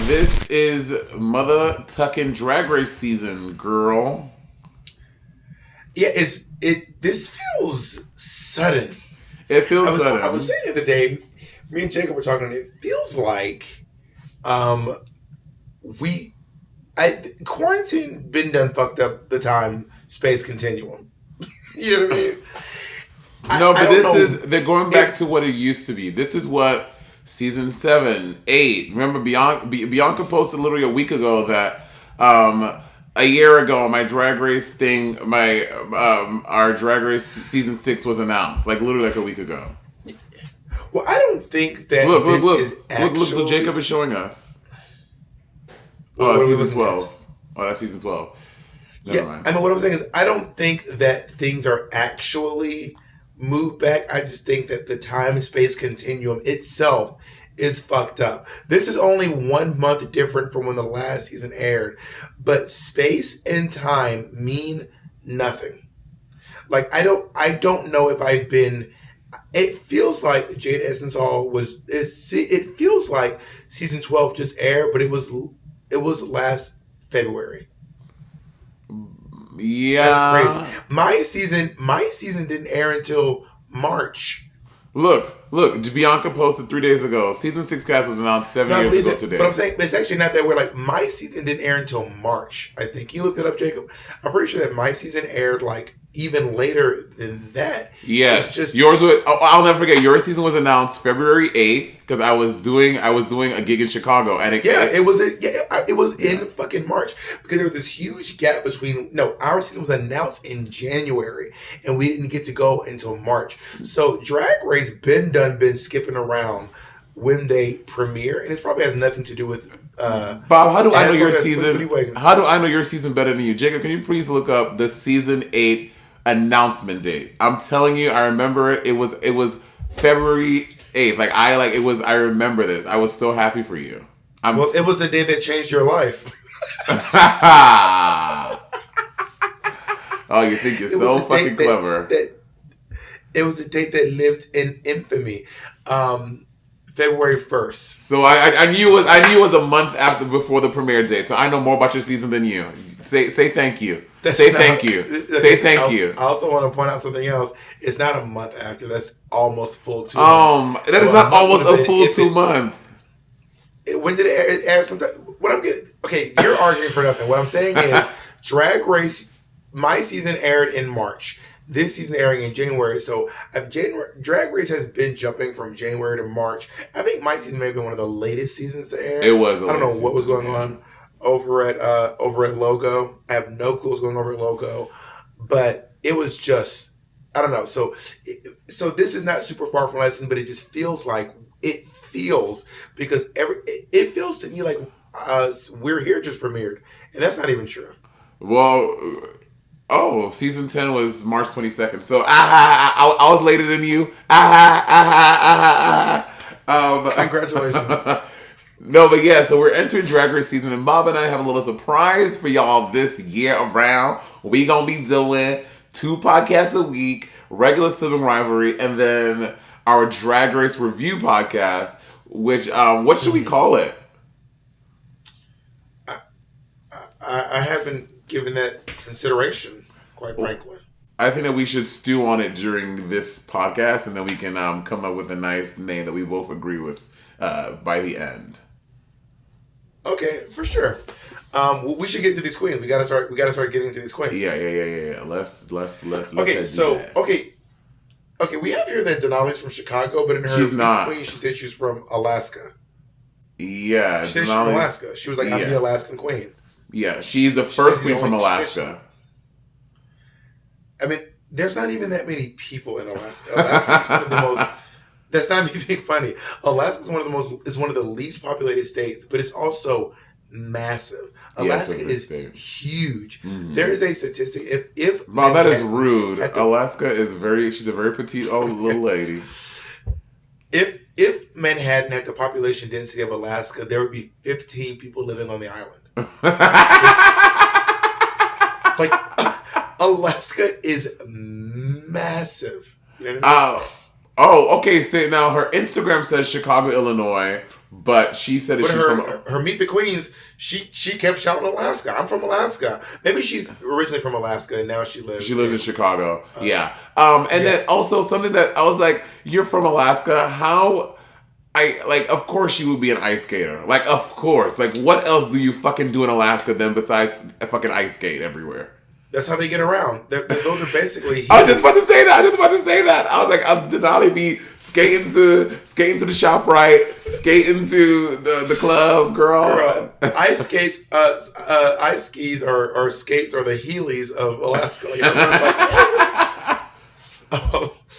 This is mother tucking drag race season, girl. Yeah, this feels sudden. It feels sudden. I was saying the other day, me and Jacob were talking, and it feels like quarantine been done fucked up the time space continuum. You know what I mean? No, but they're going back to what it used to be. This is what season 7, 8. Remember, Bianca posted literally a week ago that a year ago my drag race thing, our drag race season 6 was announced. Like literally like a week ago. Well, I don't think that is actually... Look, Jacob is showing us. What that's season 12. Oh, that's season 12. Never mind. I mean, what I'm saying is I don't think that things are actually moved back. I just think that the time and space continuum itself is fucked up. This is only 1 month different from when the last season aired, but space and time mean nothing. Like I don't know if I've been... It feels like Jade Essence Hall it feels like season 12 just aired, but it was last February. Yeah, that's crazy. My season didn't air until March. Look. Bianca posted 3 days ago. Season 6 cast was announced 7 years ago today. But I'm saying it's actually not that weird. Like my season didn't air until March. I think you looked it up, Jacob. I'm pretty sure that my season aired like even later than that. Yes, yours was. I'll never forget. Your season was announced February 8th because I was doing a gig in Chicago, and it was in fucking March because there was this huge gap between. No, our season was announced in January, and we didn't get to go until March. So Drag Race been skipping around when they premiere, and it probably has nothing to do with. Bob, how do I know your season? How do I know your season better than you, Jacob? Can you please look up the season 8 announcement date? I'm telling you, I remember it. It was February 8th. I remember this. I was so happy for you. It was the day that changed your life. Oh, you think you're so fucking clever. It was a date that lived in infamy. February 1st. So I knew it was a month before the premiere date. So I know more about your season than you. Say thank you. Thank you. Say thank you. I also want to point out something else. It's not a month after. That's almost full 2 months. That is not almost a full 2 months. When did it air? What I'm getting? Okay, you're arguing for nothing. What I'm saying is, Drag Race. My season aired in March. This season airing in January. So Drag Race has been jumping from January to March. I think my season may have been one of the latest seasons to air. It was. I don't know what was going on over at Logo. I have no clue what's going on over at Logo, but it was just, I don't know. So this is not super far from last season, but it just feels like because it feels to me like We're Here just premiered, and that's not even true. Well. Oh, season 10 was March 22nd. So I was later than you. Congratulations. No, but yeah, so we're entering Drag Race season, and Bob and I have a little surprise for y'all this year around. We gonna be doing 2 podcasts a week, regular Sibling Rivalry, and then our Drag Race review podcast, which, what should we call it? I haven't given that consideration, quite frankly. I think that we should stew on it during this podcast, and then we can come up with a nice name that we both agree with by the end. Okay, for sure. We should get into these queens. We gotta start getting into these queens. Yeah. Let's Okay. We have here that Denali's from Chicago, but in her queen, she said she's from Alaska. Yeah, she said she's from Alaska. She was like, I'm the Alaskan queen. Yeah, she's the first queen from Alaska. I mean, there's not even that many people in Alaska. Alaska is one of the most. That's not me being funny. Alaska is one of the least populated states, but it's also massive. Alaska is huge. Mm-hmm. There is a statistic. If wow, that is rude. Alaska is she's a very petite old little lady. If Manhattan had the population density of Alaska, there would be 15 people living on the island. Alaska is massive. You know what I mean? Oh, okay. So now her Instagram says Chicago, Illinois, But she said that But she's her Meet the Queens, she kept shouting Alaska. I'm from Alaska. Maybe she's originally from Alaska and now she lives in Chicago. Yeah. Then also something that I was like, you're from Alaska. How? Of course she would be an ice skater. Like, of course. Like, what else do you fucking do in Alaska then besides a fucking ice skate everywhere? That's how they get around. Those are basically. I was just about to say that. I was like, I'll Denali be skating to the ShopRite, skating to the club, girl. Ice skates, ice skis or skates are the Heelys of Alaska.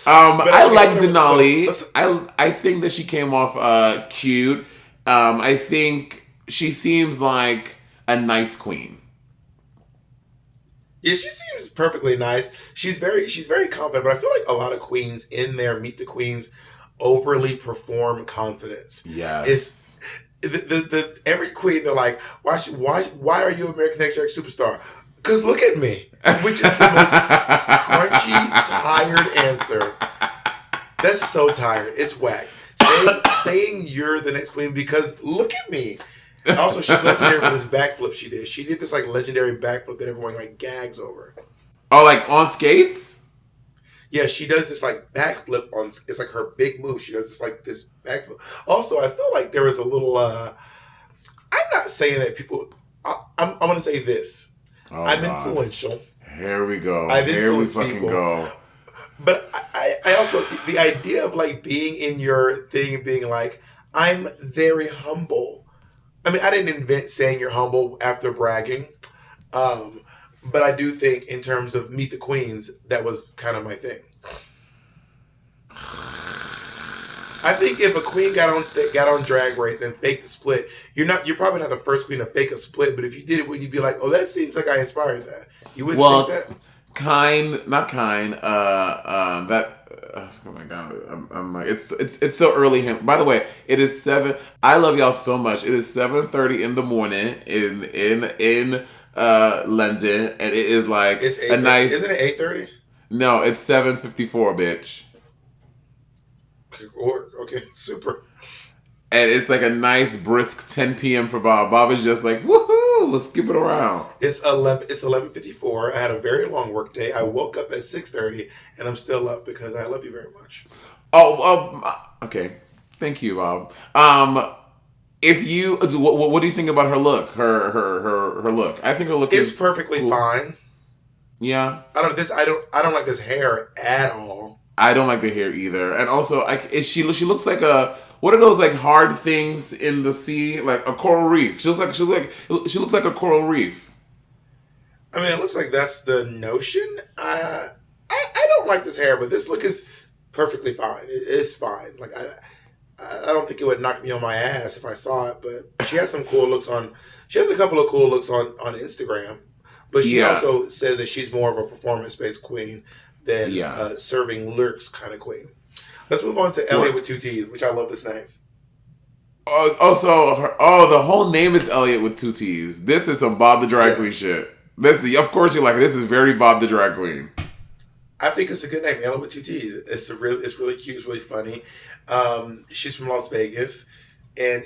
I like Denali. I think that she came off cute. I think she seems like a nice queen. Yeah, she seems perfectly nice. She's very confident, but I feel like a lot of queens in there, Meet the Queens, overly perform confidence. Yes. It's the every queen, they're like, why are you American Next Dragon Superstar? Because look at me, which is the most crunchy, tired answer. That's so tired. It's whack. Saying you're the next queen because look at me. Also, she's legendary for this backflip she did. She did this like legendary backflip that everyone like gags over. Oh, like on skates? Yeah, she does this like backflip on. It's like her big move. She does this backflip. Also, I feel like there was a little. I'm not saying that people. I'm going to say this. Oh, I'm God. Influential. Here we go. I've Here we influenced fucking people. go. But I also the idea of like being in your thing and being like I'm very humble. I mean, I didn't invent saying you're humble after bragging. But I do think in terms of Meet the Queens, that was kind of my thing. I think if a queen got on Drag Race and faked the split, you're probably not the first queen to fake a split, but if you did it, would you be like, oh, that seems like I inspired that? You wouldn't think that? Oh my God! I'm like, it's so early. By the way, it is 7. I love y'all so much. It is 7:30 in the morning in London, and it is like it's a nice. Isn't it 8:30? No, it's 7:54, bitch. Okay, super. And it's like a nice brisk 10 p.m. for Bob. Bob is just like, woohoo, let's skip it around. It's 11:54. I had a very long work day. I woke up at 6:30, and I'm still up because I love you very much. Okay. Thank you, Bob. If you, what do you think about her look? Her look. I think her look is perfectly cool. Fine. Yeah. I don't like this hair at all. I don't like the hair either. And also, she looks like what are those like hard things in the sea, like a coral reef? She looks like a coral reef. I mean, it looks like that's the notion. I don't like this hair, but this look is perfectly fine. It's fine. Like I don't think it would knock me on my ass if I saw it. But she has some cool looks on. She has a couple of cool looks on Instagram. But she also said that she's more of a performance-based queen than serving lurks kind of queen. Let's move on to Elliot with 2 T's, which I love this name. Also, the whole name is Elliot with 2 T's. This is some Bob the Drag Queen shit. Of course you like it. This is very Bob the Drag Queen. I think it's a good name, Elliot with 2 T's. It's really cute. It's really funny. She's from Las Vegas, and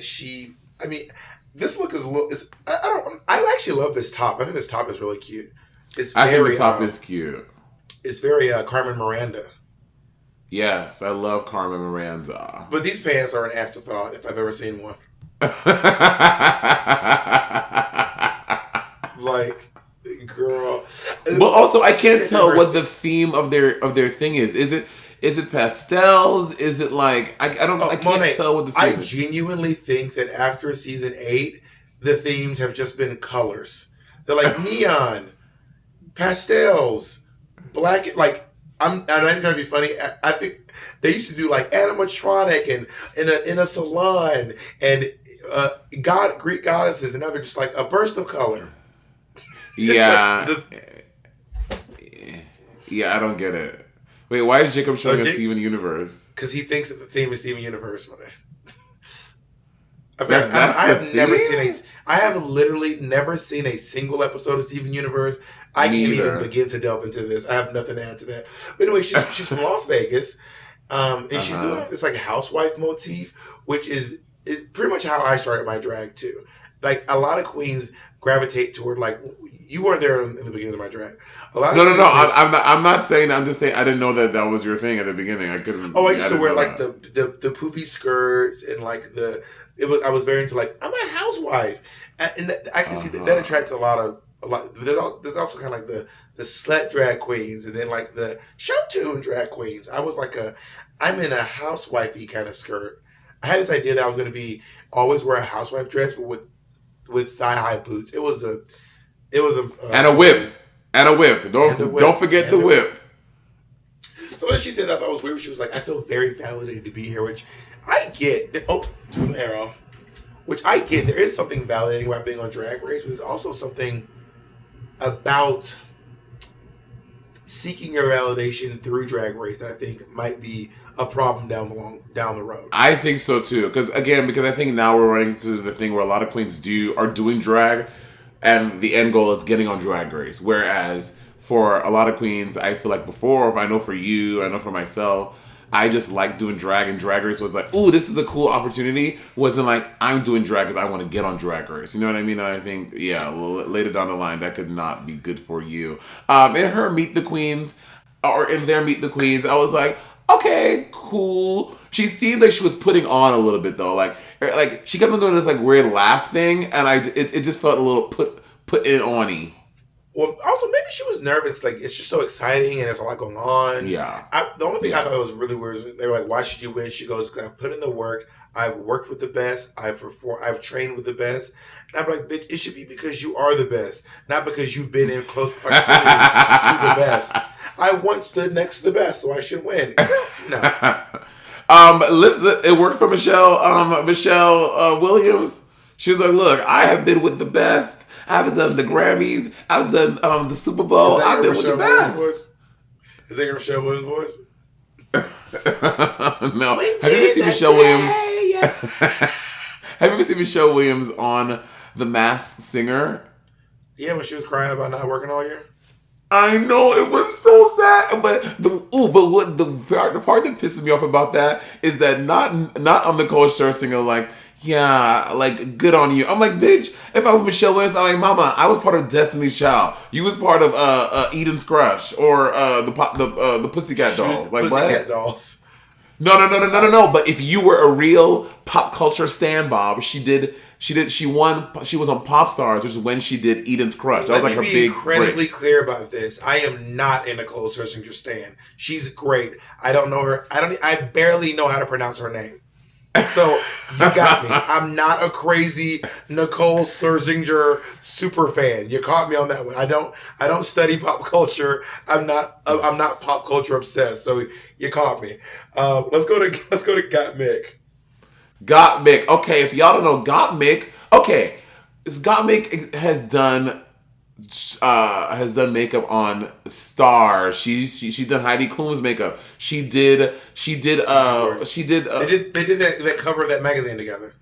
this look is I actually love this top. I think this top is really cute. I think the top is cute. It's very Carmen Miranda. Yes, I love Carmen Miranda. But these pants are an afterthought if I've ever seen one. Like, girl. But also, I can't tell what the theme of their thing is. Is it pastels? Is it like I can't tell what the theme is. I genuinely think that after season 8, the themes have just been colors. They're like neon, pastels, black. Like I'm not even trying to be funny. I think they used to do like animatronic and in a salon and Greek goddesses, and now they're just like a burst of color. Yeah, yeah, I don't get it. Wait, why is Jacob showing us Steven Universe? Because he thinks that the theme is Steven Universe. I have literally never seen a single episode of Steven Universe. I can't even begin to delve into this. I have nothing to add to that. But anyway, she's from Las Vegas, and she's doing this like housewife motif, which is it's pretty much how I started my drag too. Like a lot of queens gravitate toward like you weren't there in the beginning of my drag. A lot of No. I'm not saying. I'm just saying. I didn't know that was your thing at the beginning. I couldn't. Oh, I used to wear like the poofy skirts and like I was very into like I'm a housewife, and I can see that attracts a lot. There's also kind of like the slut drag queens, and then like the show tune drag queens. I was like I'm in a housewifey kind of skirt. I had this idea that I was going to be always wear a housewife dress, but with thigh high boots. It was a and a whip. Don't forget the whip. So when she said that, I thought it was weird. She was like, I feel very validated to be here, which I get. Turn the hair off. Which I get. There is something validating about being on Drag Race, but there's also something about seeking your validation through Drag Race that I think might be a problem down the road. I think so too, because I think now we're running into the thing where a lot of queens are doing drag, and the end goal is getting on Drag Race. Whereas for a lot of queens, I feel like before, if I know for you, I know for myself, I just like doing drag, and Drag Race was like, ooh, this is a cool opportunity. Wasn't like, I'm doing drag because I want to get on Drag Race. You know what I mean? And I think, later down the line, that could not be good for you. In her Meet the Queens, or in their Meet the Queens, I was like, okay, cool. She seems like she was putting on a little bit though. Like she kept on doing this like weird laugh thing, and it just felt a little put it on-y. Well, also maybe she was nervous. Like it's just so exciting and there's a lot going on. Yeah. The only thing I thought was really weird was they were like, "Why should you win?" She goes, "Because I've put in the work. I've worked with the best. I've trained with the best." And I'm like, "Bitch, it should be because you are the best, not because you've been in close proximity to the best." I once stood next to the best, so I should win. No. Listen, it worked for Michelle Williams. She was like, "Look, I have been with the best. I've done the Grammys. I've done the Super Bowl. I've been with the best." Is that your Michelle Williams voice? No. Have you ever seen Michelle Williams? Yes. Have you ever seen Michelle Williams on The Masked Singer? Yeah, when she was crying about not working all year. I know, it was so sad, but what the part that pisses me off about that is that not on Nicole Scherzinger like, yeah, like good on you. I'm like, bitch, if I was Michelle Williams, I'm like, mama, I was part of Destiny's Child. You was part of Eden's Crush or the Pussycat Dolls. Like Pussycat Dolls. No. But if you were a real pop culture stan, Bob, she was on Pop Stars, which is when she did Eden's Crush. That was like her big break. Incredibly clear about this. I am not a Nicole Scherzinger stan. She's great. I don't know her. I barely know how to pronounce her name. So you got me. I'm not a crazy Nicole Scherzinger super fan. You caught me on that one. I don't study pop culture. I'm not pop culture obsessed. So you caught me. Let's go to Got Mick. Got Mick. Okay, if y'all don't know Got Mick, okay, Got Mick has done makeup on stars. She's done Heidi Klum's makeup. They did that cover of that magazine together.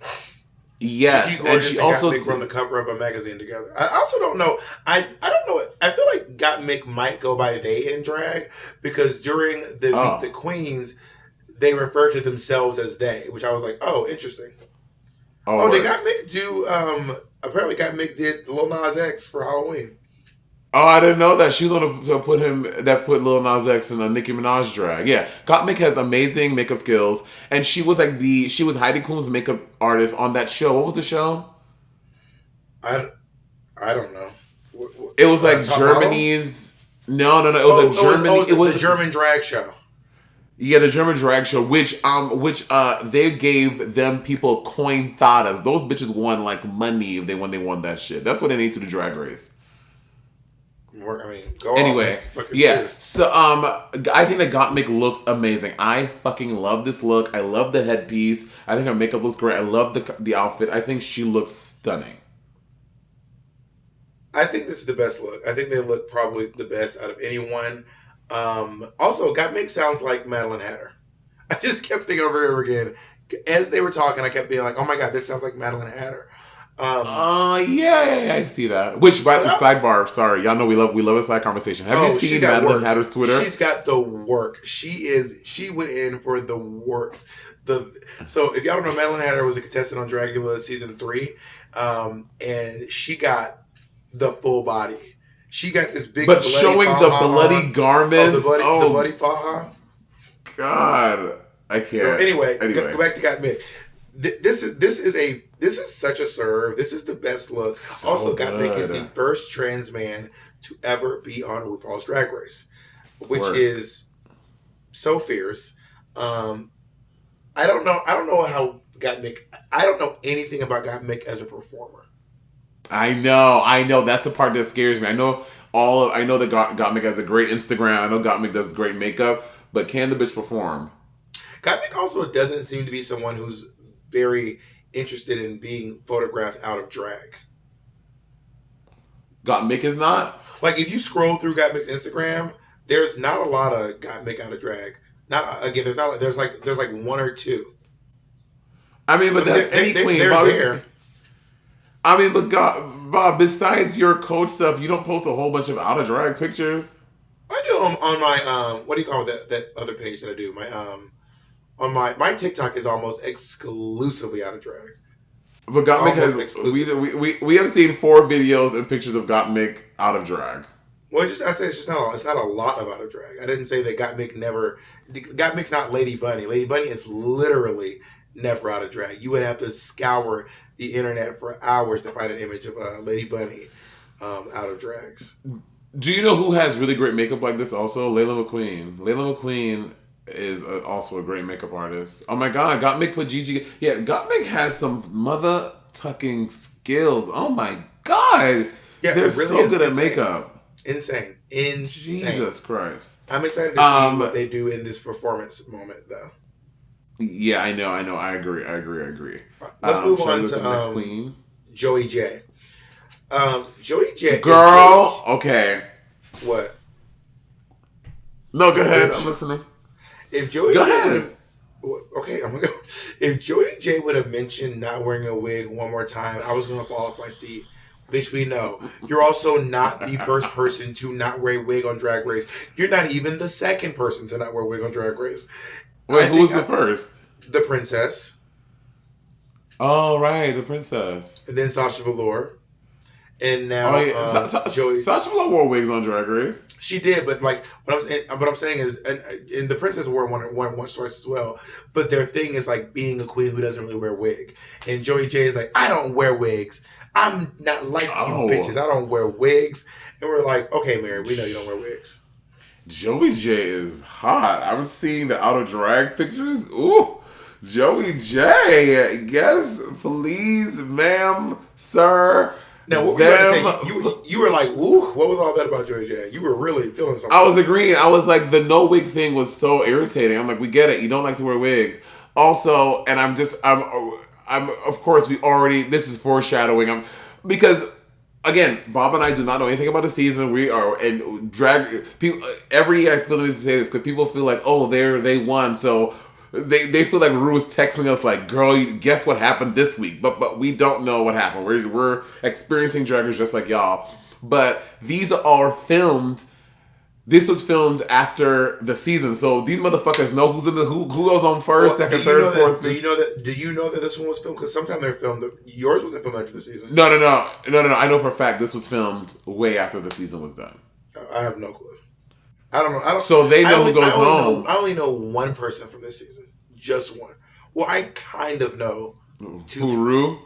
Yes, and she also Got Mick on the cover of a magazine together. I also don't know. I don't know. I feel like Got Mick might go by they in drag because during the Meet the Queens, they refer to themselves as they, which I was like, oh, interesting. Oh, they Got Mick do. Apparently, Got Mick did Lil Nas X for Halloween. Oh, I didn't know that. She was going to put Lil Nas X in a Nicki Minaj drag. Yeah, Got Mick has amazing makeup skills, and she was Heidi Klum's makeup artist on that show. What was the show? I don't know. It was like Germany's. No. It was Germany. It was the German drag show. Yeah, the German drag show, which they gave them people cointadas. Those bitches won like money when they won that shit. That's what they need to do Drag Race. I mean, go anyway, yeah. So I think that Got Mick looks amazing. I fucking love this look. I love the headpiece. I think her makeup looks great. I love the outfit. I think she looks stunning. I think this is the best look. I think they look probably the best out of anyone. Also, Got Mick sounds like Madeline Hatter. I just kept thinking over and over again. As they were talking, I kept being like, oh my God, this sounds like Madeline Hatter. Yeah, I see that. Which, by the sidebar, sorry, y'all know we love a side conversation. Have you seen Madeline Hatter's Twitter? She's got the work. She went in for the works. So if y'all don't know, Madeline Hatter was a contestant on Dragula season 3, and she got the full body. She got this big, but showing the bloody garments, the bloody faja. God, I can't. So anyway, go back to Got Mick. This is such a serve. This is the best look. So also, Got good. Mick is the first trans man to ever be on RuPaul's Drag Race, which is so fierce. I don't know how Got Mick. I don't know anything about Got Mick as a performer. I know. That's the part that scares me. I know that Gottmik has a great Instagram. I know Gottmik does great makeup, but can the bitch perform? Gottmik also doesn't seem to be someone who's very interested in being photographed out of drag. Gottmik is not? Like, if you scroll through Gottmik's Instagram, there's not a lot of Gottmik out of drag. There's like one or two. I mean, but that's any queen. They're there. I mean, but Bob, besides your coach stuff, you don't post a whole bunch of out of drag pictures. I do on my what do you call that other page that I do? My on my TikTok is almost exclusively out of drag. But Gottmik has we have seen 4 videos and pictures of Gottmik out of drag. Well, I said it's not a lot of out of drag. I didn't say that Gottmik's not Lady Bunny. Lady Bunny is literally never out of drag. You would have to scour the internet for hours to find an image of Lady Bunny out of drags. Do you know who has really great makeup like this also? Layla McQueen. Layla McQueen is also a great makeup artist. Oh my God, Gottmik put Gigi. Yeah, Gottmik has some mother tucking skills. Oh my God. Yeah, they're really so good at makeup. Insane. Jesus Christ. I'm excited to see what they do in this performance moment though. Yeah, I know. I agree. Let's move on to Queen. Joey J. Joey J. Girl, okay. What? No, go ahead. I'm listening. If Joey J I'm gonna go. If Joey J would have mentioned not wearing a wig one more time, I was gonna fall off my seat. Bitch, we know. You're also not the first person to not wear a wig on Drag Race. You're not even the second person to not wear a wig on Drag Race. Wait, who was the first? The Princess. Oh, right, the Princess. And then Sasha Velour. And now Joey. Sasha Velour wore wigs on Drag Race. She did, but like what I'm saying is, and the Princess wore one once twice as well. But their thing is like being a queen who doesn't really wear a wig. And Joey J is like, I don't wear wigs. I'm not like you bitches. I don't wear wigs. And we're like, okay, Mary, we know you don't wear wigs. Joey J is hot. I'm seeing the out of drag pictures. Ooh, Joey J. Yes, please, ma'am, sir. Now, what were you about to say? You were like, ooh, what was all that about Joey J? You were really feeling something. I was agreeing. I was like, the no wig thing was so irritating. I'm like, we get it. You don't like to wear wigs. Also, and I'm of course, this is foreshadowing. Because, again, Bob and I do not know anything about the season. We are, and drag, people, every year I feel the need to say this because people feel like, oh, they won. So they feel like Ru is texting us like, girl, guess what happened this week? But we don't know what happened. We're experiencing Drag Race just like y'all. But these are filmed. This was filmed after the season, so these motherfuckers know who goes on first, second, third, fourth. Do you know that this one was filmed? Because sometimes they're filmed. Yours wasn't filmed after the season. No. I know for a fact this was filmed way after the season was done. I have no clue. I don't know. So they know who goes home. I only know one person from this season, just one. Well, I kind of know two. Ru?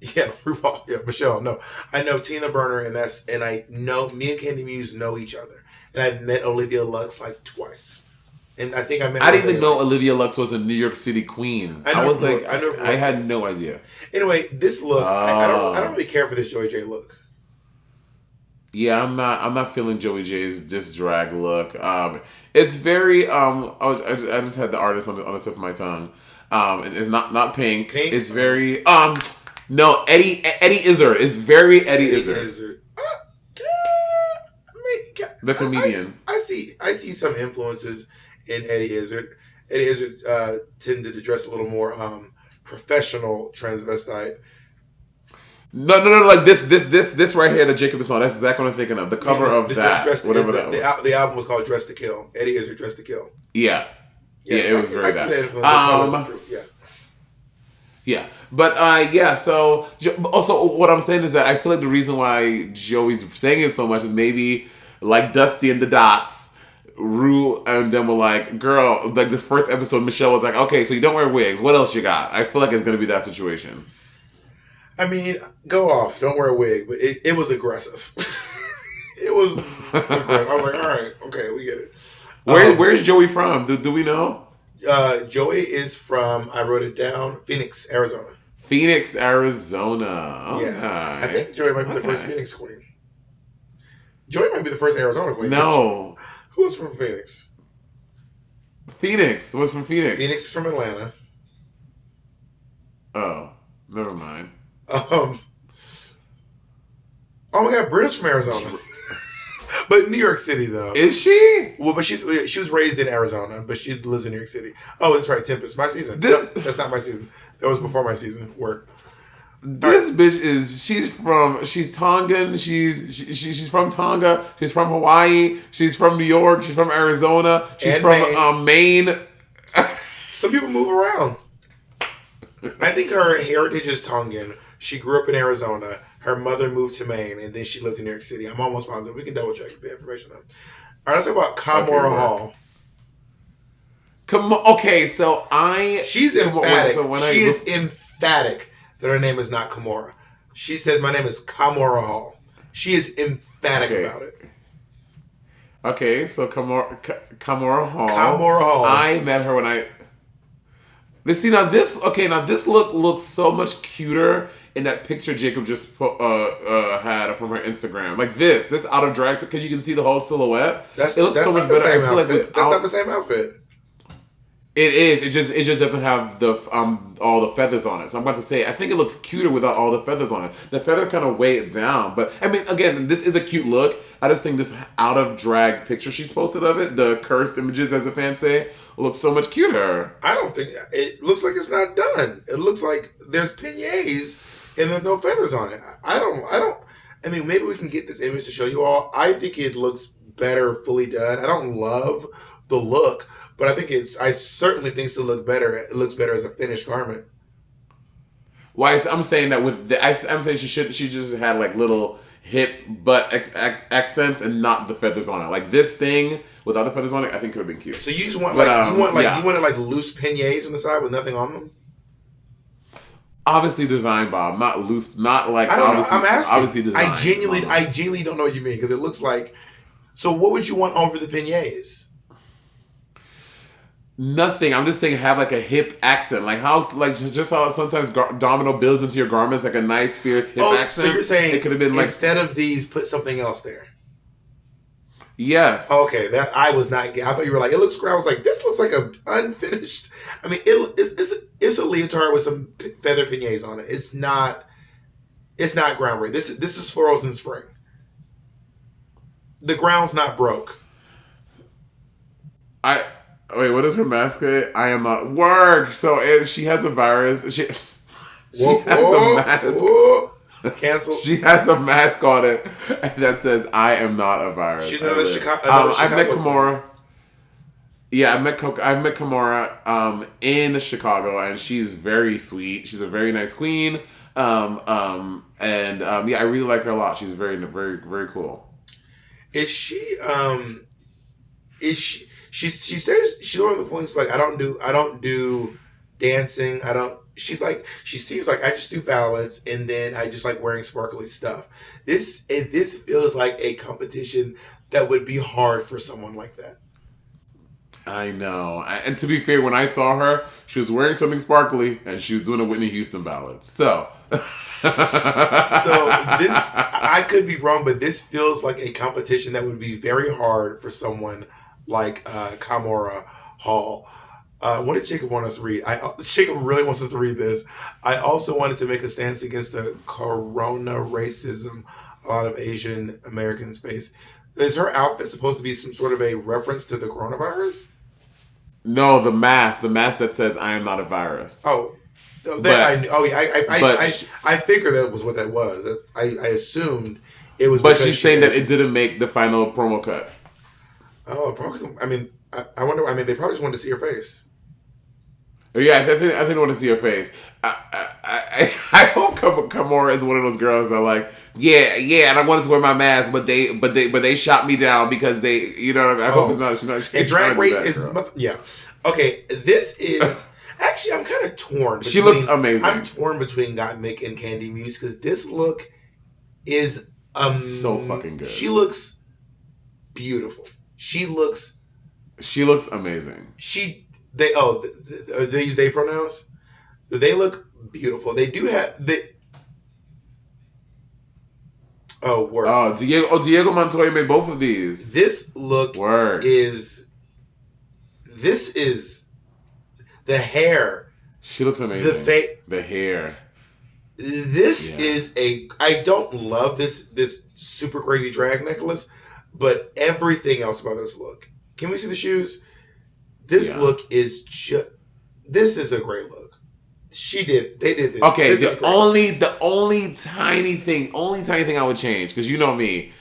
Yeah, RuPaul. Yeah, Michelle. No, I know Tina Burner, and I know me and Candy Muse know each other. And I've met Olivia Lux like twice. And I think I didn't even know Olivia Lux was a New York City queen. I had no idea. Anyway, this look, I don't really care for this Joey J look. Yeah, I'm not feeling Joey J's this drag look. It's very I just had the artist on the tip of my tongue. And it's not pink. It's very no, Eddie Izzard. It's very Eddie Izzard. The comedian. I see some influences in Eddie Izzard. Eddie Izzard tended to dress a little more professional transvestite. No. Like this right here that Jacob is on. That's exactly what I'm thinking of. The cover of that, whatever that was. The album was called Dress to Kill. Eddie Izzard, Dress to Kill. Yeah, it was very that. Yeah, but yeah. So also, what I'm saying is that I feel like the reason why Joey's saying it so much is maybe like Dusty and the Dots. Rue and them were like, girl, like the first episode, Michelle was like, okay, so you don't wear wigs. What else you got? I feel like it's going to be that situation. I mean, go off. Don't wear a wig. But it was aggressive. It was aggressive. I was like, all right, okay, we get it. Where's Joey from? Do we know? Joey is from, I wrote it down, Phoenix, Arizona. Phoenix, Arizona. Okay. Yeah. I think Joey might be the first Phoenix queen. Joey might be the first Arizona queen. No. Who was from Phoenix? Phoenix. What's from Phoenix? Phoenix is from Atlanta. Oh, never mind. Oh my God, Britta's from Arizona. But New York City, though. Is she? Well, but she was raised in Arizona, but she lives in New York City. Oh, that's right, Tempest. My season. That's not my season. That was before my season. Work. This bitch she's Tongan, she's from Tonga, she's from Hawaii, she's from New York, she's from Arizona, she's from Maine. Some people move around. I think her heritage is Tongan. She grew up in Arizona. Her mother moved to Maine, and then she lived in New York City. I'm almost positive. We can double check the information though. All right, let's talk about Kamora Hall. Okay, so she's emphatic. She is emphatic that her name is not Kamora. She says, my name is Kamora Hall. She is emphatic about it. Okay, so Kamora Hall. Kamora Hall. I met her when I... Now this looks so much cuter in that picture Jacob just had from her Instagram. Like this out of drag, because you can see the whole silhouette. That's not the same outfit. That's not the same outfit. It is. It just doesn't have the all the feathers on it. So I'm about to say, I think it looks cuter without all the feathers on it. The feathers kind of weigh it down. But I mean, again, this is a cute look. I just think this out of drag picture she's posted of it, the cursed images, as the fans say, looks so much cuter. I don't think it looks like it's not done. It looks like there's peignets and there's no feathers on it. I don't. I mean, maybe we can get this image to show you all. I think it looks better fully done. I don't love the look. But I certainly think it looks better. It looks better as a finished garment. Why? I'm saying that I'm saying she just had like little hip butt accents and not the feathers on it. Like this thing without the feathers on it, I think could have been cute. So you just want you wanted loose peignets on the side with nothing on them. Obviously designed, Bob, not loose, not like. I don't know. I'm asking. Obviously designed. I genuinely don't know what you mean because it looks like. So what would you want over the peignets? Nothing. I'm just saying have like a hip accent. Like how just how sometimes Domino builds into your garments like a nice fierce hip accent. So you're saying it could have been like instead of these, put something else there. Yes. Okay, that I was not. I thought you were like it looks. I was like this looks like a unfinished. I mean, it's a leotard with some feather peignets on it. It's not groundbreaking. This is Frozen Spring. The ground's not broke. Wait, what is her mask? I am not work. So she has a virus. She has a mask. Cancel. She has a mask on it that says "I am not a virus." She's another Chicago. I met Kamora. Yeah, I met Kamora in Chicago, and she's very sweet. She's a very nice queen. Yeah, I really like her a lot. She's very, very, very cool. Is she? She says she's one of the points like I don't do dancing. She seems like I just do ballads and then I just like wearing sparkly stuff. This feels like a competition that would be hard for someone like that. I know. And to be fair, when I saw her, she was wearing something sparkly and she was doing a Whitney Houston ballad. So this I could be wrong, but this feels like a competition that would be very hard for someone like Kamora Hall. What did Jacob want us to read? Jacob really wants us to read this. I also wanted to make a stance against the corona racism a lot of Asian Americans face. Is her outfit supposed to be some sort of a reference to the coronavirus? No, the mask that says "I am not a virus." Oh, I figured that was what that was. I assumed it was. But she's saying that it didn't make the final promo cut. Oh, probably. I mean, I wonder. I mean, they probably just wanted to see her face. Yeah, I think I want to see her face. I hope Kimura is one of those girls that are like, yeah, and I wanted to wear my mask, but they shot me down because they, you know what I mean? I hope it's not. And Drag Race is yeah. Okay, this is actually I'm kind of torn. She looks amazing. I'm torn between Gottmik and Candy Muse because this look is so fucking good. She looks beautiful. She looks amazing. They use they pronouns. They look beautiful. They do have work. Oh, Diego Montoya made both of these. This look is the hair. She looks amazing. The hair. This is I don't love this super crazy drag necklace, but everything else about this look. Can we see the shoes? This look is this is a great look. They did this. Okay, the only tiny thing I would change, because you know me.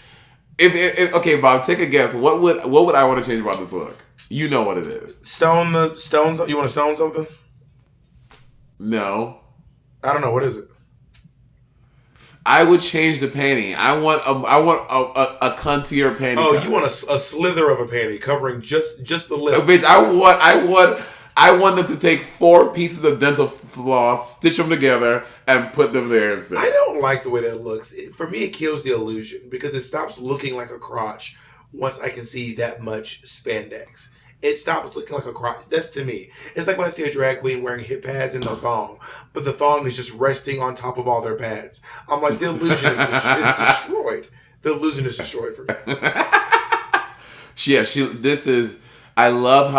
If okay, Bob, take a guess. What would I want to change about this look? You know what it is. Stones. You want to stone something? No. I don't know. What is it? I would change the panty. I want a cuntier panty. Oh, you want a slither of a panty covering just the lips. Bitch, I want them to take 4 pieces of dental floss, stitch them together, and put them there instead. I don't like the way that looks. For me, it kills the illusion because it stops looking like a crotch once I can see that much spandex. It stops looking like a crotch. That's to me. It's like when I see a drag queen wearing hip pads and a thong, but the thong is just resting on top of all their pads. I'm like, the illusion is destroyed. The illusion is destroyed for me. This is. I love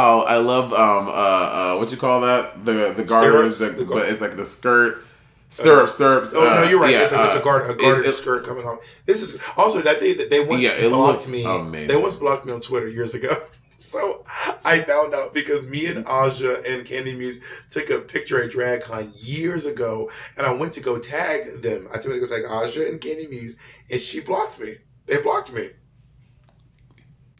what you call that? The garters, but it's like the skirt. Stirrups. Oh no, you're right. It's a guarded skirt coming off. This is also. Did I tell you that they once blocked me? Amazing. They once blocked me on Twitter years ago. So I found out because me and Aja and Candy Muse took a picture at DragCon years ago, and I went to go tag them. I told them to go tag Aja and Candy Muse, and she blocked me. They blocked me.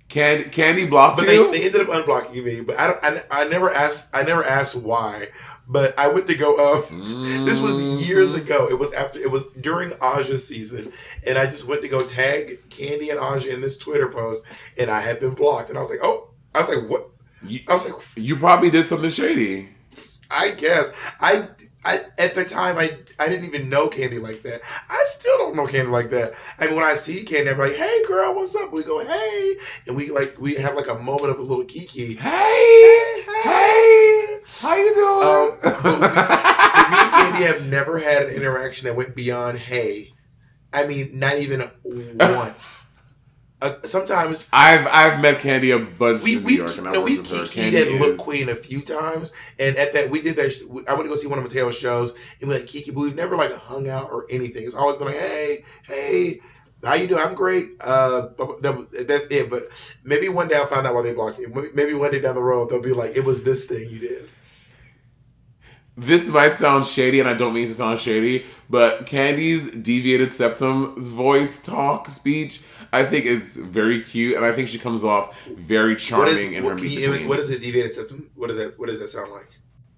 Candy blocked you? They ended up unblocking me, but I never asked why. But I went to go. This was years ago. It was during Aja's season, and I just went to go tag Candy and Aja in this Twitter post, and I had been blocked. And I was like, what? I was like, you probably did something shady. I guess I at the time I didn't even know Candy like that. I still don't know Candy like that. I mean, when I see Candy, I'm like, "Hey, girl, what's up?" We go, "Hey," and we have like a moment of a little kiki. Hey, how you doing? But me and Candy have never had an interaction that went beyond "Hey." I mean, not even once. Sometimes I've met Candy a bunch in New York, and we've kikied at Look Queen a few times, and at that we did that. I went to go see one of Mateo's shows, and we like kiki, but we've never like hung out or anything. It's always been like, hey, how you doing? I'm great. That's it. But maybe one day I'll find out why they blocked you. Maybe one day down the road they'll be like, it was this thing you did. This might sound shady, and I don't mean to sound shady, but Candy's deviated septum voice, speech, I think it's very cute, and I think she comes off very charming in her Meet the Queens. What is a deviated septum? What does that sound like?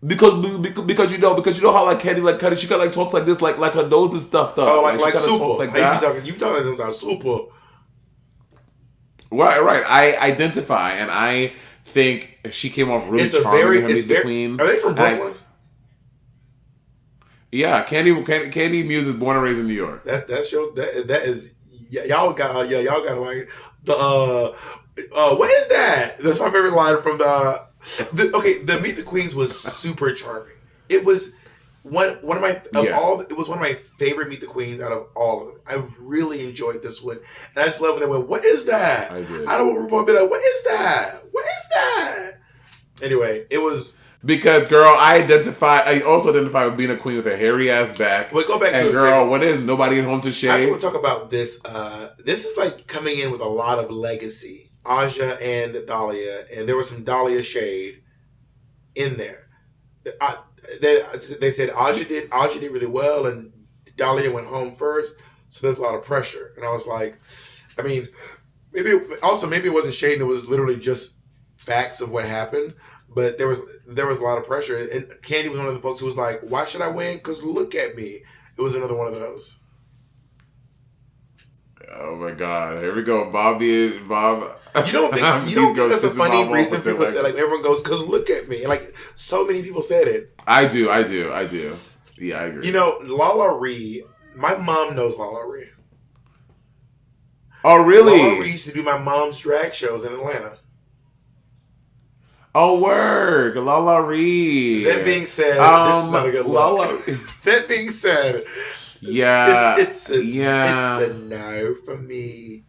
Because you know how like Candy she got like talks like this like her nose and stuff though. Oh, like super. Like how you talking about super? Right. I identify, and I think she came off really charming in her Meet the Queens. Are they from Brooklyn? Yeah, Candy Muse is born and raised in New York. That is y'all got like the what is that? That's my favorite line from the Meet the Queens was super charming. It was one of my it was one of my favorite Meet the Queens out of all of them. I really enjoyed this one, and I just love when they went, "What is that?" I did. I don't want to be like, "What is that? What is that?" Anyway, it was. Because, girl, I also identify with being a queen with a hairy ass back. Wait, go back to it. Girl, what is nobody at home to shave? I just want to talk about this. This is like coming in with a lot of legacy. Aja and Dahlia, and there was some Dahlia shade in there. I, they said Aja did really well, and Dahlia went home first, so there's a lot of pressure. And I was like, I mean, maybe it wasn't shade, it was literally just facts of what happened. But there was a lot of pressure, and Candy was one of the folks who was like, "Why should I win? Because look at me." It was another one of those. Oh my God! Here we go, Bob. You don't think that's a funny reason people say, like, everyone goes, "Because look at me," and like so many people said it. I do. Yeah, I agree. You know, Lala Ree. My mom knows Lala Ree. Oh, really? Lala Ree used to do my mom's drag shows in Atlanta. Oh, work, Lala Ree. That being said, this is not a good look. That being said, yeah, it's a no for me.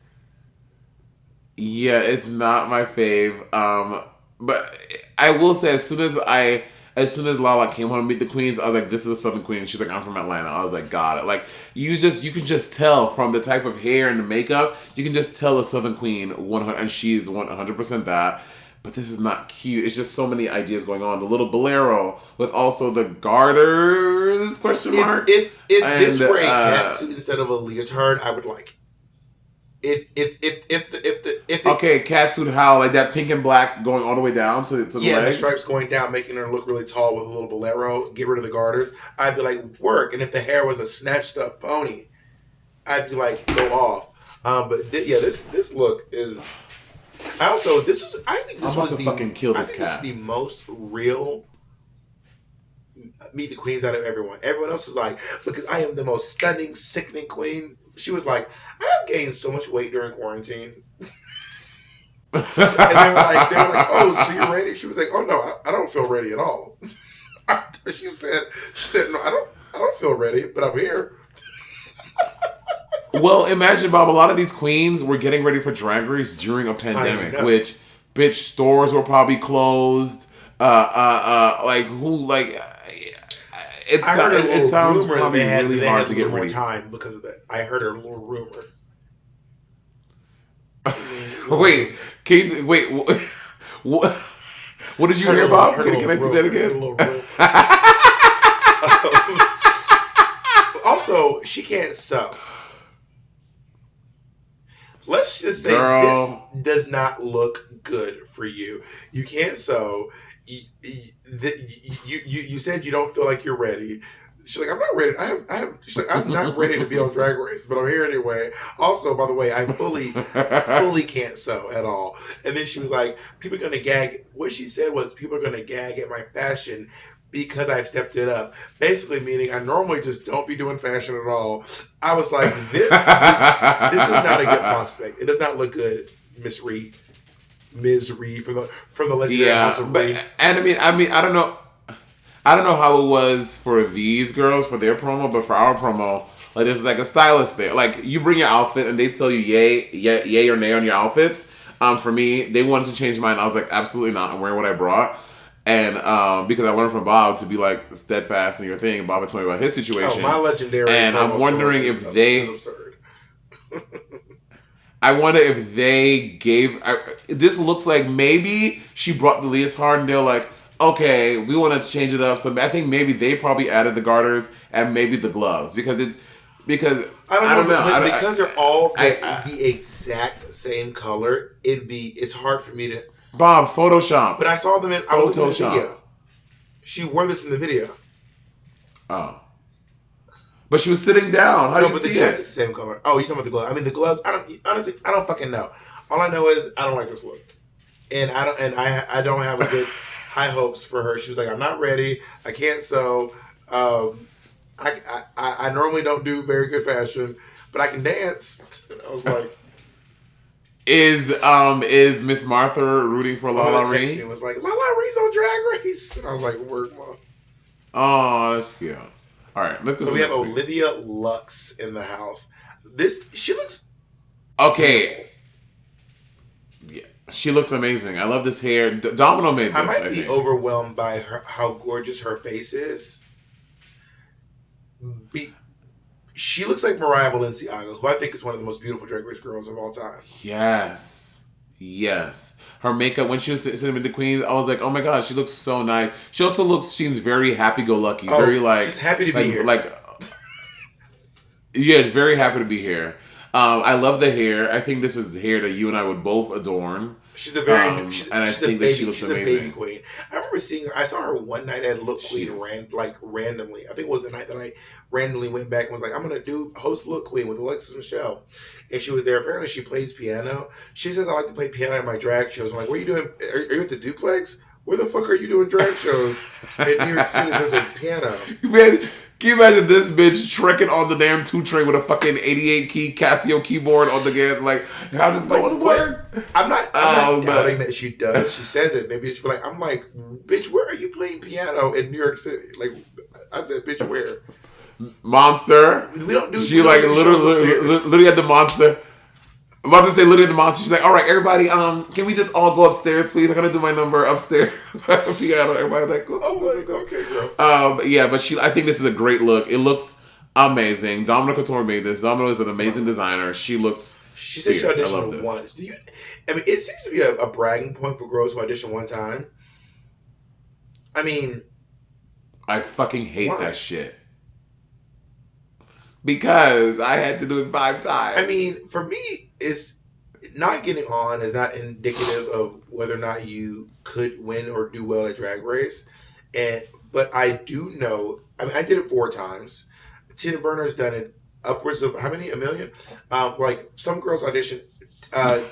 Yeah, it's not my fave. But I will say, as soon as Lala came home to meet the queens, I was like, "This is a Southern queen." And she's like, "I'm from Atlanta." I was like, "Got it." Like you can just tell from the type of hair and the makeup, you can just tell a Southern queen 100, and she's 100% that. But this is not cute. It's just so many ideas going on. The little bolero with also the garters? Question mark. If this were a catsuit instead of a leotard, I would like it. If okay, catsuit how, like that pink and black going all the way down to the legs? The stripes going down, making her look really tall with a little bolero. Get rid of the garters. Think work. And if the hair was a snatched up pony, I'd be like, go off. This look is. I think this was the most real Meet the Queens out of everyone. Everyone else is like, because I am the most stunning, sickening queen. She was like, I have gained so much weight during quarantine. And they were like, oh, so you're ready? She was like, oh no, I don't feel ready at all. She said, no, I don't feel ready, but I'm here. Well, imagine, Bob, a lot of these queens were getting ready for Drag Race during a pandemic, which, bitch, stores were probably closed. It sounds probably really hard to get ready. Time because of that. I heard a little rumor. Wait, what did you hear, Bob? Can I do that again? Also, she can't sew. Let's just say this does not look good for you. You can't sew. You said you don't feel like you're ready. She's like, I'm not ready. She's like, I'm not ready to be on Drag Race, but I'm here anyway. Also, by the way, I fully can't sew at all. And then she was like, people are going to gag. What she said was, people are going to gag at my fashion because I've stepped it up. Basically meaning I normally just don't be doing fashion at all. I was like, this is not a good prospect. It does not look good, Ms. Reed from the legendary House of Reed. And I mean, I don't know how it was for these girls for their promo, but for our promo, like there's like a stylist there. Like you bring your outfit and they tell you yay or nay on your outfits. For me, they wanted to change mine. I was like, absolutely not. I'm wearing what I brought. And because I learned from Bob to be like steadfast in your thing. Bob had told me about his situation. Oh, my legendary. And I'm wondering if they. Is absurd. I wonder if they gave. This looks like maybe she brought the leotard and they're like, okay, we want to change it up. So I think maybe they probably added the garters and maybe the gloves because I don't know. Because they're all the exact same color. It's hard for me to. Bob, Photoshop. But I saw them I was looking at the video. She wore this in the video. Oh. But she was sitting down. How do you see it? No, but the jacket's the same color. Oh, you talking about the gloves? I mean, the gloves. I don't fucking know. All I know is I don't like this look, and I don't have a good high hopes for her. She was like, I'm not ready. I can't sew. I normally don't do very good fashion, but I can dance. And I was like, is Miss Martha rooting for Lala Ree? It was like, Lala Ree's on Drag Race, and I was like, word, Mom. Oh, that's cute. All right, let's go. So we have Olivia Lux in the house. She looks okay. Beautiful. Yeah, she looks amazing. I love this hair. Domino made this. I might be overwhelmed by how gorgeous her face is. She looks like Mariah Balenciaga, who I think is one of the most beautiful Drag Race girls of all time. Yes. Yes. Her makeup when she was sitting in the Queen, I was like, oh my god, she looks so nice. She also seems very happy go lucky, very Oh, just happy to be here. Yeah, very happy to be here. I love the hair. I think this is the hair that you and I would both adorn. She's a very she's a baby queen. I remember seeing her. I saw her one night at Look Queen randomly. I think it was the night that I randomly went back and was like, I'm gonna host Look Queen with Alexis Michelle, and she was there. Apparently, she plays piano. She says I like to play piano at my drag shows. I'm like, what are you doing? Are you at the Duplex? Where the fuck are you doing drag shows in New York City? There's a piano. Man, can you imagine this bitch trekking on the damn 2-train with a fucking 88 key Casio keyboard on the game? Like, how does that work? I'm not doubting that she does. She says it. Maybe she's like, I'm like, bitch, where are you playing piano in New York City? Like, I said, bitch, where? Monster. We don't do. She like literally at the Monster. I'm about to say literally at the Monster. She's like, all right, everybody, can we just all go upstairs, please? I'm gonna do my number upstairs. Piano. Everybody like, oh my god, okay, girl. Yeah, but I think this is a great look. It looks amazing. Domino Couture made this. Domino is an amazing designer. She looks. She said she auditioned once. I mean, it seems to be a bragging point for girls who audition one time. I mean, I fucking hate that shit. Because I had to do it 5 times. I mean, for me, it's not getting on is not indicative of whether or not you could win or do well at Drag Race. But I do know, I mean, I did it 4 times. Tina Burner's done it upwards of, how many? 1 million? Like, some girls auditioned,